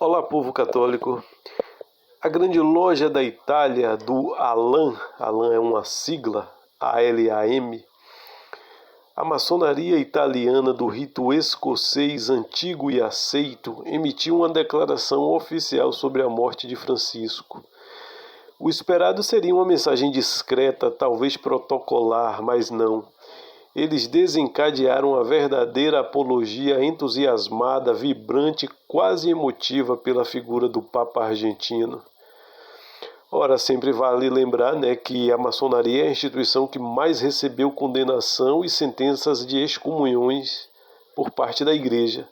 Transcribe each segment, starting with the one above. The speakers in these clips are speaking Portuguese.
Olá, povo católico. A grande loja da Itália do ALAM é uma sigla, ALAM, a maçonaria italiana do rito escocês antigo e aceito, emitiu uma declaração oficial sobre a morte de Francisco. O esperado seria uma mensagem discreta, talvez protocolar, mas não. Eles desencadearam a verdadeira apologia entusiasmada, vibrante, quase emotiva pela figura do Papa argentino. Ora, sempre vale lembrar, que a maçonaria é a instituição que mais recebeu condenação e sentenças de excomunhões por parte da Igreja.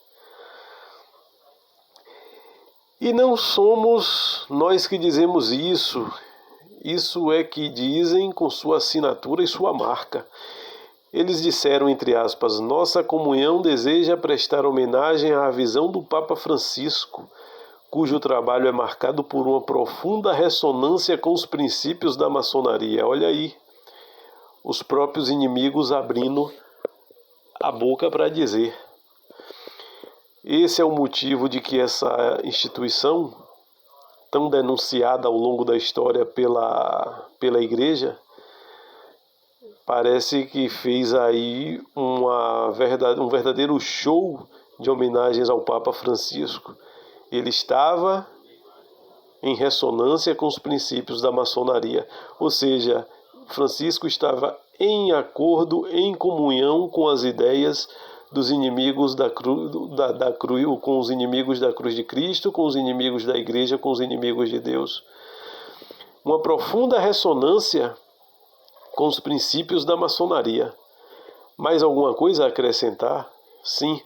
E não somos nós que dizemos isso. Isso é que dizem com sua assinatura e sua marca. Eles disseram, entre aspas, nossa comunhão deseja prestar homenagem à visão do Papa Francisco, cujo trabalho é marcado por uma profunda ressonância com os princípios da maçonaria. Olha aí, os próprios inimigos abrindo a boca para dizer. Esse é o motivo de que essa instituição, tão denunciada ao longo da história pela Igreja, parece que fez aí um verdadeiro show de homenagens ao Papa Francisco. Ele estava em ressonância com os princípios da maçonaria, ou seja, Francisco estava em acordo, em comunhão com as ideias dos inimigos da cruz, com os inimigos da cruz de Cristo, com os inimigos da Igreja, com os inimigos de Deus. Uma profunda ressonância com os princípios da maçonaria. Mais alguma coisa a acrescentar? Sim.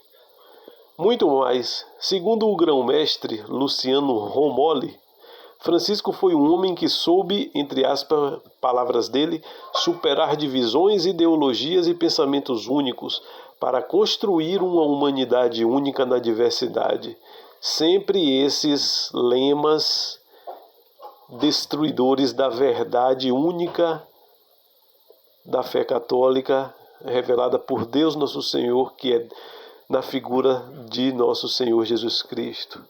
Muito mais. Segundo o grão-mestre Luciano Romoli, Francisco foi um homem que soube, entre aspas, palavras dele, superar divisões, ideologias e pensamentos únicos para construir uma humanidade única na diversidade. Sempre esses lemas destruidores da verdade única da fé católica revelada por Deus Nosso Senhor, que é na figura de Nosso Senhor Jesus Cristo.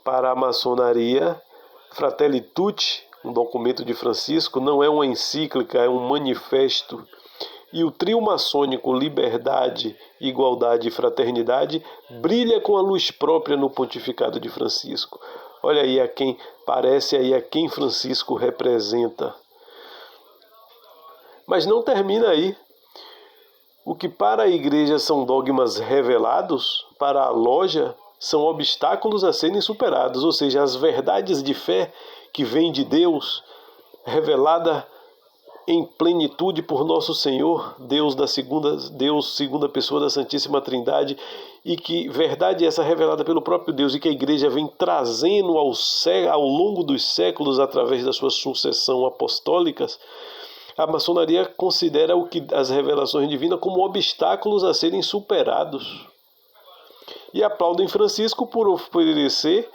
Para a maçonaria, Fratelli Tutti, um documento de Francisco, não é uma encíclica, é um manifesto. E o trio maçônico Liberdade, Igualdade e Fraternidade brilha com a luz própria no pontificado de Francisco. Olha aí a quem Francisco representa. Mas não termina aí. O que para a Igreja são dogmas revelados, para a loja são obstáculos a serem superados, ou seja, as verdades de fé que vêm de Deus, revelada em plenitude por Nosso Senhor, Deus segunda pessoa da Santíssima Trindade, e que verdade essa revelada pelo próprio Deus e que a Igreja vem trazendo ao longo dos séculos através da sua sucessão apostólicas. A maçonaria considera as revelações divinas como obstáculos a serem superados. E aplaudem Francisco por oferecer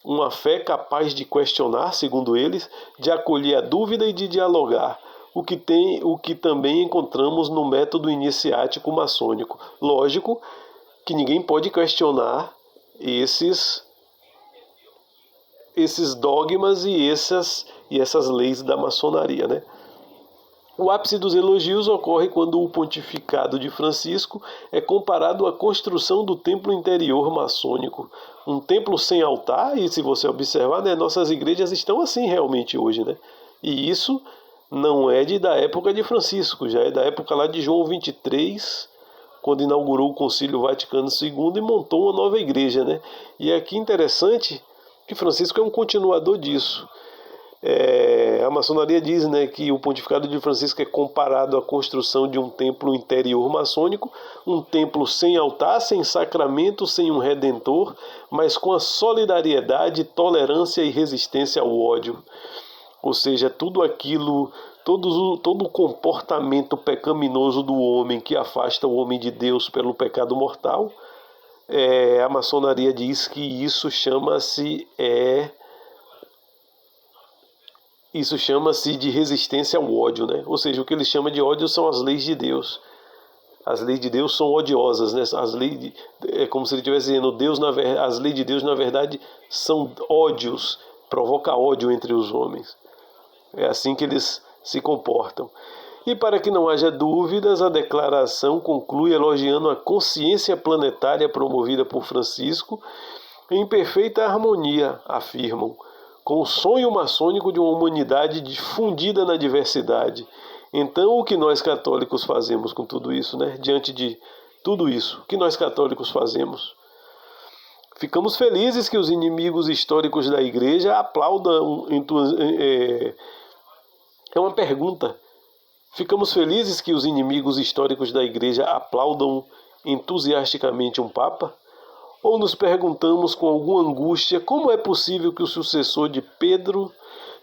uma fé capaz de questionar, segundo eles, de acolher a dúvida e de dialogar, o que também encontramos no método iniciático maçônico. Lógico que ninguém pode questionar esses dogmas e essas leis da maçonaria, né? O ápice dos elogios ocorre quando o pontificado de Francisco é comparado à construção do templo interior maçônico. Um templo sem altar, e se você observar, nossas igrejas estão assim realmente hoje, né? E isso não é da época de Francisco, já é da época lá de João 23, quando inaugurou o Concílio Vaticano II e montou uma nova igreja, né? E aqui interessante que Francisco é um continuador disso. A maçonaria diz, que o pontificado de Francisco é comparado à construção de um templo interior maçônico, um templo sem altar, sem sacramento, sem um redentor, mas com a solidariedade, tolerância e resistência ao ódio. Ou seja, todo o comportamento pecaminoso do homem que afasta o homem de Deus pelo pecado mortal, a maçonaria diz que isso chama-se de resistência ao ódio, né? Ou seja, o que ele chama de ódio são as leis de Deus. As leis de Deus são odiosas, né? É como se ele estivesse dizendo, as leis de Deus, na verdade, são ódios, provoca ódio entre os homens. É assim que eles se comportam. E para que não haja dúvidas, a declaração conclui elogiando a consciência planetária promovida por Francisco, em perfeita harmonia, afirmam, com o sonho maçônico de uma humanidade difundida na diversidade. Então, o que nós católicos fazemos com tudo isso, né? Diante de tudo isso, o que nós católicos fazemos? Ficamos felizes que os inimigos históricos da Igreja aplaudam. É uma pergunta. Ficamos felizes que os inimigos históricos da Igreja aplaudam entusiasticamente um Papa? Ou nos perguntamos com alguma angústia como é possível que o sucessor de Pedro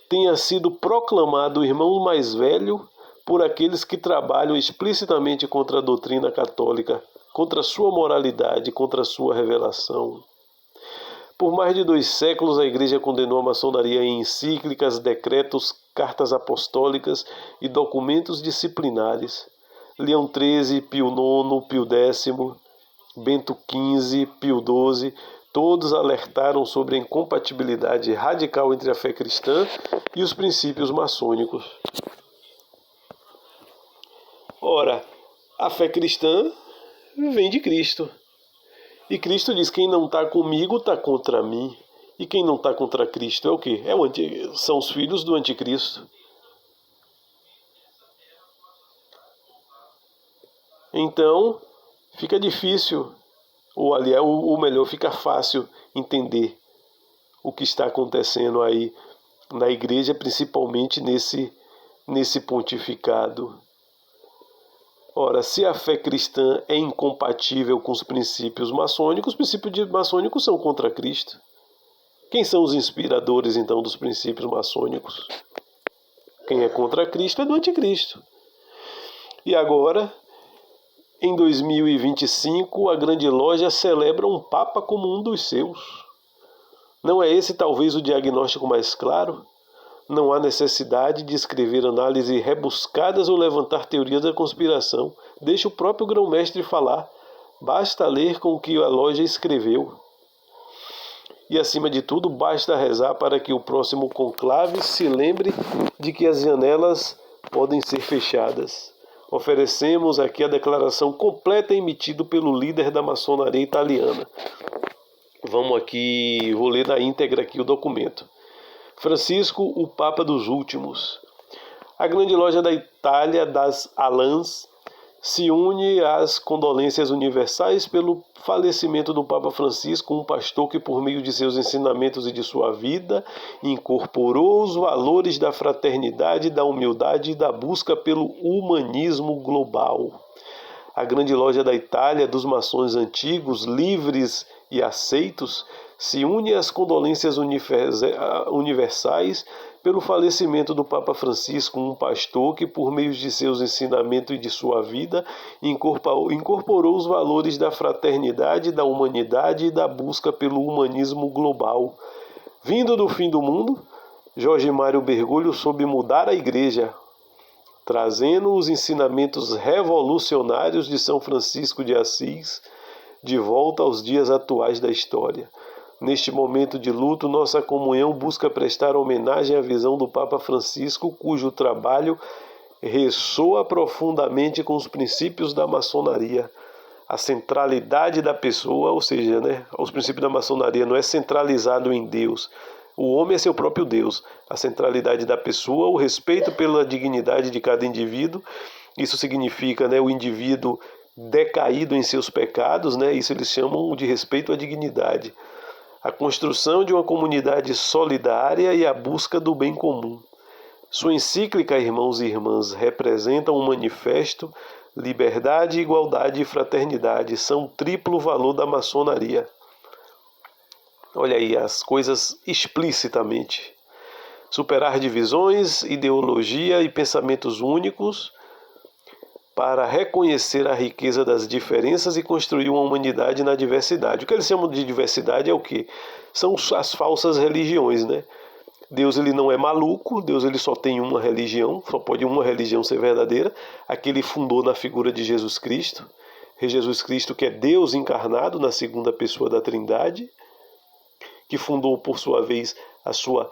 tenha sido proclamado o irmão mais velho por aqueles que trabalham explicitamente contra a doutrina católica, contra a sua moralidade, contra a sua revelação? Por mais de 2 séculos, a Igreja condenou a maçonaria em encíclicas, decretos, cartas apostólicas e documentos disciplinares. Leão XIII, Pio IX, Pio X, Bento XV, Pio XII, todos alertaram sobre a incompatibilidade radical entre a fé cristã e os princípios maçônicos. Ora, a fé cristã vem de Cristo. E Cristo diz, quem não está comigo está contra mim. E quem não está contra Cristo é o quê? São os filhos do anticristo. Então, fica difícil, ou melhor, fica fácil entender o que está acontecendo aí na igreja, principalmente nesse pontificado. Ora, se a fé cristã é incompatível com os princípios maçônicos, os princípios maçônicos são contra Cristo. Quem são os inspiradores, então, dos princípios maçônicos? Quem é contra Cristo é do anticristo. E agora, em 2025, a Grande Loja celebra um Papa como um dos seus. Não é esse talvez o diagnóstico mais claro? Não há necessidade de escrever análises rebuscadas ou levantar teorias da conspiração. Deixa o próprio grão-mestre falar. Basta ler com o que a loja escreveu. E, acima de tudo, basta rezar para que o próximo conclave se lembre de que as janelas podem ser fechadas. Oferecemos aqui a declaração completa emitida pelo líder da maçonaria italiana. Vamos aqui, vou ler na íntegra aqui o documento. Francisco, o Papa dos Últimos. A Grande Loja da Itália das Alãs se une às condolências universais pelo falecimento do Papa Francisco, um pastor que, por meio de seus ensinamentos e de sua vida, incorporou os valores da fraternidade, da humildade e da busca pelo humanismo global. A Grande Loja da Itália dos maçons antigos, livres e aceitos, se une às condolências universais pelo falecimento do Papa Francisco, um pastor que, por meio de seus ensinamentos e de sua vida, incorporou os valores da fraternidade, da humanidade e da busca pelo humanismo global. Vindo do fim do mundo, Jorge Mário Bergoglio soube mudar a Igreja, trazendo os ensinamentos revolucionários de São Francisco de Assis de volta aos dias atuais da história. Neste momento de luto, nossa comunhão busca prestar homenagem à visão do Papa Francisco, cujo trabalho ressoa profundamente com os princípios da maçonaria. A centralidade da pessoa, ou seja, os princípios da maçonaria não é centralizado em Deus. O homem é seu próprio Deus. A centralidade da pessoa, o respeito pela dignidade de cada indivíduo. Isso significa o indivíduo decaído em seus pecados, isso eles chamam de respeito à dignidade. A construção de uma comunidade solidária e a busca do bem comum. Sua encíclica, irmãos e irmãs, representa um manifesto. Liberdade, igualdade e fraternidade são o triplo valor da maçonaria. Olha aí as coisas explicitamente. Superar divisões, ideologia e pensamentos únicos para reconhecer a riqueza das diferenças e construir uma humanidade na diversidade. O que eles chamam de diversidade é o quê? São as falsas religiões, Deus ele não é maluco, Deus ele só tem uma religião, só pode uma religião ser verdadeira, a que ele fundou na figura de Jesus Cristo. Jesus Cristo que é Deus encarnado na segunda pessoa da Trindade, que fundou por sua vez a sua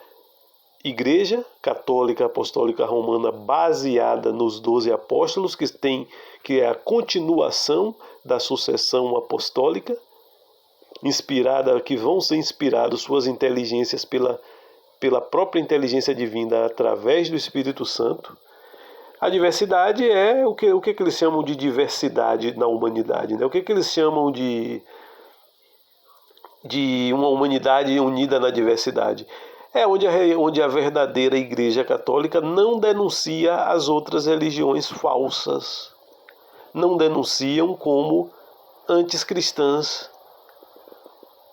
Igreja Católica Apostólica Romana baseada nos 12 apóstolos, que é a continuação da sucessão apostólica, que vão ser inspirados suas inteligências pela própria inteligência divina através do Espírito Santo. A diversidade é o que eles chamam de diversidade na humanidade, né? O que eles chamam de uma humanidade unida na diversidade. É onde a verdadeira Igreja Católica não denuncia as outras religiões falsas, não denunciam como anticristãs,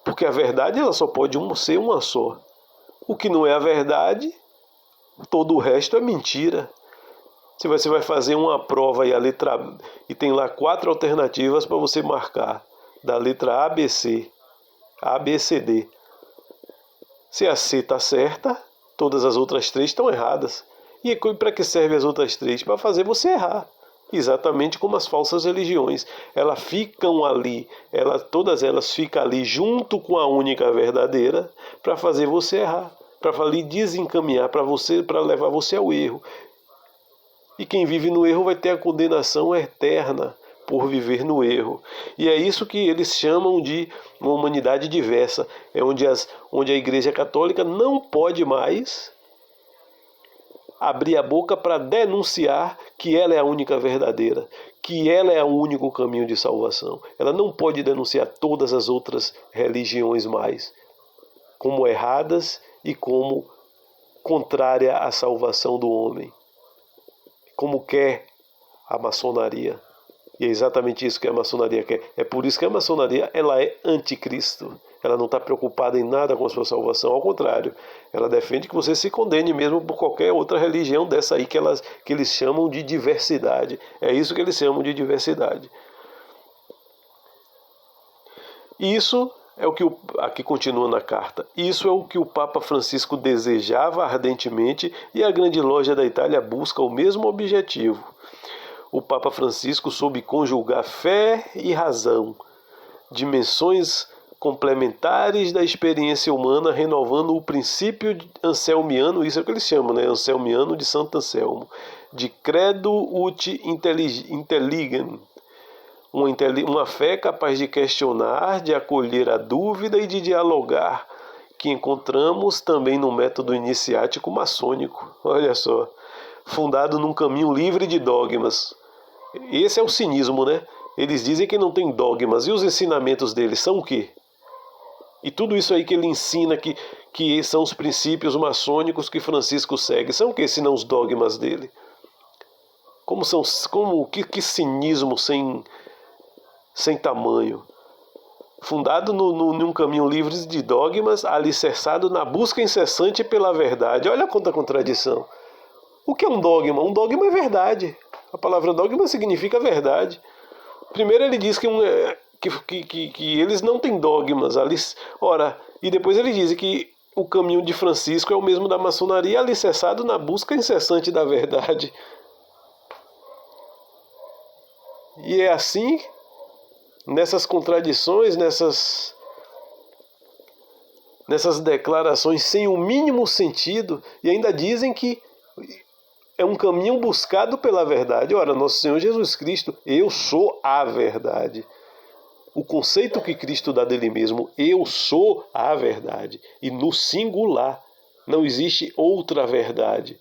porque a verdade ela só pode ser uma só. O que não é a verdade, todo o resto é mentira. Se você vai fazer uma prova e tem lá 4 alternativas para você marcar, da letra ABC, ABCD. Se a C está certa, todas as outras 3 estão erradas. E para que servem as outras 3? Para fazer você errar. Exatamente como as falsas religiões. Elas ficam ali, todas elas ficam ali junto com a única verdadeira para fazer você errar, para ali desencaminhar para levar você ao erro. E quem vive no erro vai ter a condenação eterna por viver no erro. E é isso que eles chamam de uma humanidade diversa. É onde a Igreja Católica não pode mais abrir a boca para denunciar que ela é a única verdadeira, que ela é o único caminho de salvação. Ela não pode denunciar todas as outras religiões mais como erradas e como contrária à salvação do homem, como quer a maçonaria. E é exatamente isso que a maçonaria quer. É por isso que a maçonaria ela é anticristo. Ela não está preocupada em nada com a sua salvação. Ao contrário, ela defende que você se condene mesmo por qualquer outra religião dessa aí que eles chamam de diversidade. É isso que eles chamam de diversidade. Isso é o que aqui continua na carta. Isso é o que o Papa Francisco desejava ardentemente e a Grande Loja da Itália busca o mesmo objetivo. O Papa Francisco soube conjugar fé e razão, dimensões complementares da experiência humana, renovando o princípio anselmiano, isso é o que eles chamam, né? Anselmiano de Santo Anselmo, de credo ut intelligam, uma fé capaz de questionar, de acolher a dúvida e de dialogar, que encontramos também no método iniciático maçônico. Olha só, fundado num caminho livre de dogmas. Esse é o cinismo, né? Eles dizem que não tem dogmas. E os ensinamentos deles são o quê? E tudo isso aí que ele ensina, que são os princípios maçônicos que Francisco segue, são o quê, senão os dogmas dele? Que cinismo sem tamanho. Fundado num caminho livre de dogmas, alicerçado na busca incessante pela verdade. Olha quanta contradição. O que é um dogma? Um dogma é verdade. A palavra dogma significa verdade. Primeiro ele diz que eles não têm dogmas. E depois ele diz que o caminho de Francisco é o mesmo da maçonaria, alicerçado na busca incessante da verdade. E é assim, nessas contradições, nessas declarações sem o mínimo sentido, e ainda dizem que é um caminho buscado pela verdade. Ora, nosso Senhor Jesus Cristo, eu sou a verdade. O conceito que Cristo dá dele mesmo, eu sou a verdade. E no singular, não existe outra verdade.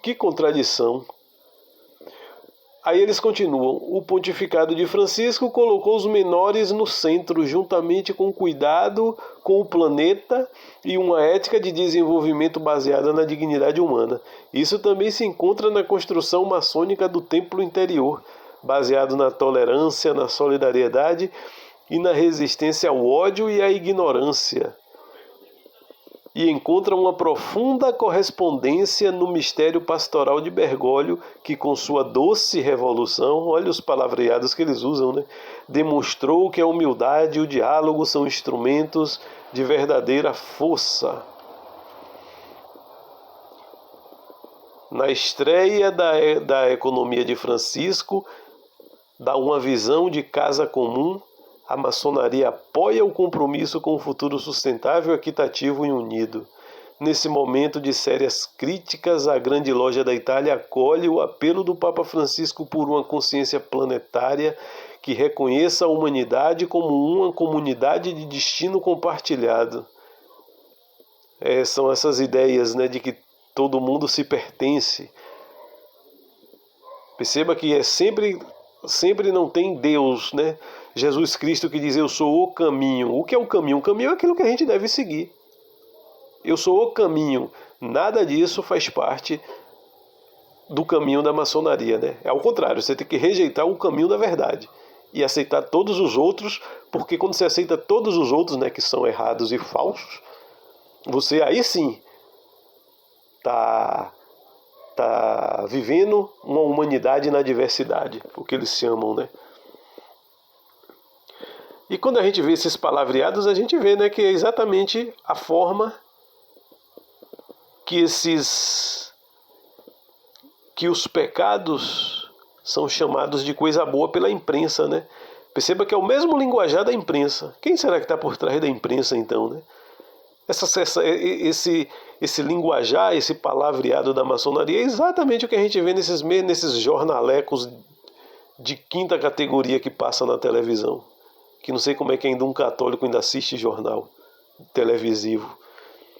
Que contradição. Aí eles continuam. O pontificado de Francisco colocou os menores no centro, juntamente com cuidado com o planeta e uma ética de desenvolvimento baseada na dignidade humana. Isso também se encontra na construção maçônica do templo interior, baseado na tolerância, na solidariedade e na resistência ao ódio e à ignorância. e encontra uma profunda correspondência no mistério pastoral de Bergoglio, que com sua doce revolução, olha os palavreados que eles usam, né? Demonstrou que a humildade e o diálogo são instrumentos de verdadeira força. Na estreia da economia de Francisco, dá uma visão de casa comum, a maçonaria apoia o compromisso com o futuro sustentável, equitativo e unido. Nesse momento de sérias críticas, a Grande Loja da Itália acolhe o apelo do Papa Francisco por uma consciência planetária que reconheça a humanidade como uma comunidade de destino compartilhado. São essas ideias, né, de que todo mundo se pertence. Perceba que sempre não tem Deus, né? Jesus Cristo que diz, eu sou o caminho. O que é o caminho? O caminho é aquilo que a gente deve seguir. Eu sou o caminho. Nada disso faz parte do caminho da maçonaria, né? É ao contrário, você tem que rejeitar o caminho da verdade e aceitar todos os outros, porque quando você aceita todos os outros, né, que são errados e falsos, você aí sim tá vivendo uma humanidade na diversidade, o que eles chamam, né? E quando a gente vê esses palavreados, a gente vê, né, que é exatamente a forma que os pecados são chamados de coisa boa pela imprensa, né? Perceba que é o mesmo linguajar da imprensa. Quem será que está por trás da imprensa, então, né? Esse linguajar, esse palavreado da maçonaria é exatamente o que a gente vê nesses jornalecos de quinta categoria que passa na televisão. Que não sei como é que ainda um católico ainda assiste jornal televisivo.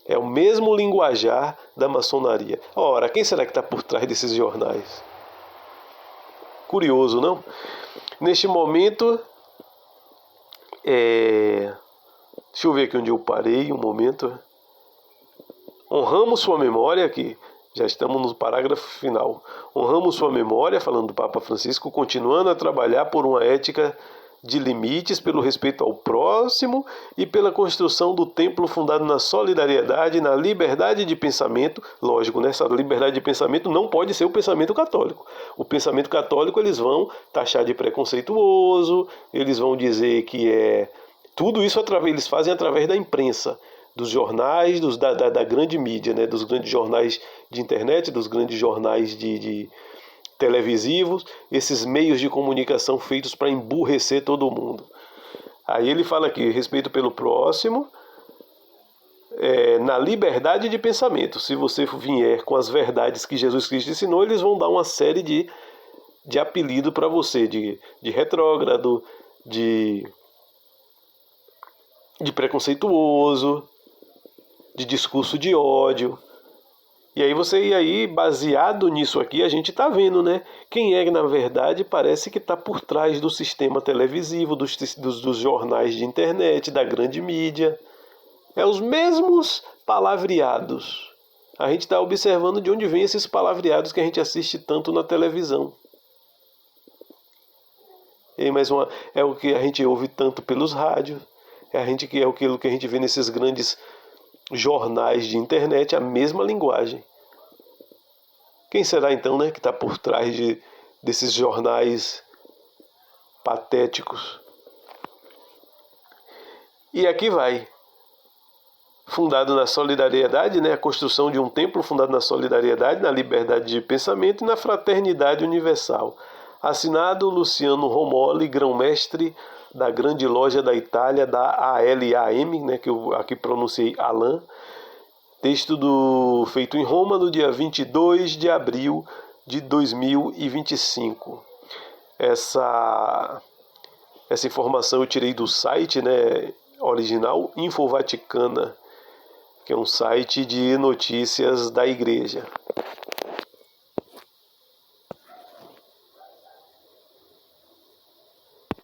É o mesmo linguajar da maçonaria. Ora, quem será que está por trás desses jornais? Curioso, não? Neste momento, deixa eu ver aqui onde eu parei um momento. Honramos sua memória aqui. Já estamos no parágrafo final. Honramos sua memória, falando do Papa Francisco, continuando a trabalhar por uma ética de limites, pelo respeito ao próximo e pela construção do templo fundado na solidariedade, na liberdade de pensamento. Lógico, nessa liberdade de pensamento não pode ser o pensamento católico. O pensamento católico eles vão taxar de preconceituoso, eles vão dizer que tudo isso eles fazem através da imprensa, dos jornais, da grande mídia, né? Dos grandes jornais de internet, dos grandes jornais de televisivos, esses meios de comunicação feitos para emburrecer todo mundo. Aí ele fala aqui, respeito pelo próximo, na liberdade de pensamento. Se você vier com as verdades que Jesus Cristo ensinou, eles vão dar uma série de apelido para você, de retrógrado, de preconceituoso, de discurso de ódio. E aí, baseado nisso aqui, a gente está vendo, né? Quem na verdade, parece que está por trás do sistema televisivo, dos jornais de internet, da grande mídia. É os mesmos palavreados. A gente está observando de onde vem esses palavreados que a gente assiste tanto na televisão. É o que a gente ouve tanto pelos rádios. É aquilo que a gente vê nesses grandes jornais de internet, a mesma linguagem. Quem será então, né, que está por trás desses jornais patéticos? E aqui vai. Fundado na solidariedade, né, a construção de um templo fundado na solidariedade, na liberdade de pensamento e na fraternidade universal. Assinado Luciano Romoli, grão-mestre da Grande Loja da Itália, da ALAM, né, que eu aqui pronunciei Alain. Texto feito em Roma no dia 22 de abril de 2025. Essa informação eu tirei do site, né, original Infovaticana, que é um site de notícias da igreja.